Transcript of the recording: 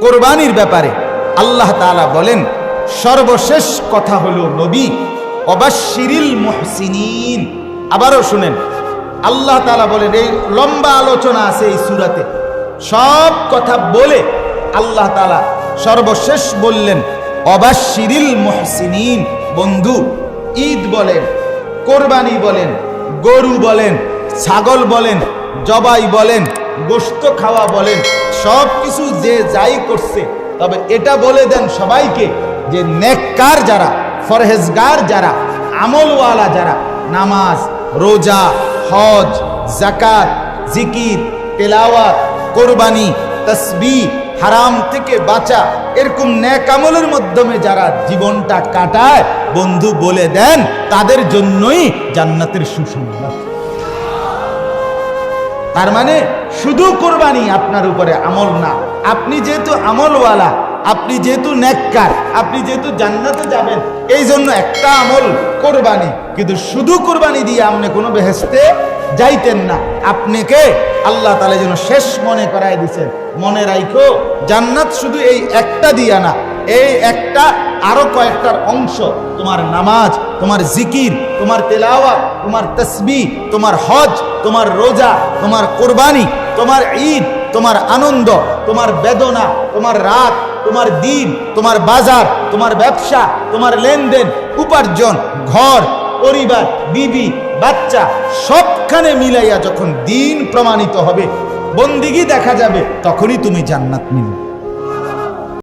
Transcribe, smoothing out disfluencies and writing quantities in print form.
কোরবানির ব্যাপারে আল্লাহ তাআলা বলেন, সর্বশেষ কথা হলো নবী ওয়াবাশশিরিল মুহসিনিন। আবারও শুনেন, আল্লাহ তাআলা বলেন, এই লম্বা আলোচনা আছে এই সূরাতে, সব কথা বলে আল্লাহ তাআলা সর্বশেষ বললেন ওয়াবাশশিরিল মুহসিনিন। বন্ধু, ঈদ বলেন, কোরবানি বলেন, গরু বলেন, ছাগল বলেন, জবাই বলেন, গোশত খাওয়া বলেন, সব কিছু যে যাই করছে, তবে এটা বলে দেন সবাইকে যে নেককার যারা, ফরহেজগার যারা, আমলওয়ালা যারা, নামাজ, রোজা, হজ, যাকাত, জিকির, তেলাওয়াত, কোরবানি, তাসবিহ, হারাম থেকে বাঁচা, এরকম নেক আমলের মাধ্যমে যারা জীবনটা কাটায়, বন্ধু বলে দেন তাদের জন্যই জান্নাতের সুসংবাদ। তার মানে শুধু কোরবানি আপনার উপরে আমল না, আপনি যেহেতু আমলওয়ালা, আপনি যেহেতু নেককার, আপনি যেহেতু জান্নাতে যাবেন, এই জন্য একটা আমল কোরবানি। কিন্তু শুধু কোরবানি দিয়ে আপনি কোনো বেহেশতে যাইতেন না। আপনাকে আল্লাহ তাআলা যেন শেষ মনে করায় দিয়েছেন, মনে রাখো জান্নাত শুধু এই একটা দিয়া না, এই একটা আরো কয়েকটার অংশ, তোমার নামাজ, তোমার জিকির, তোমার তেলাওয়াত, তোমার তাসবিহ, তোমার হজ, তোমার রোজা, তোমার কোরবানি, তোমার ঈদ, তোমার আনন্দ, তোমার বেদনা, তোমার রাত, তোমার দিন, তোমার বাজার, তোমার ব্যবসা, তোমার লেনদেন, উপার্জন, ঘর, পরিবার, বিবি, বাচ্চা, সবখানে মিলাইয়া যখন দিন প্রমাণিত হবে, বন্দিগি দেখা যাবে, তখনই তুমি জান্নাত মিলবে।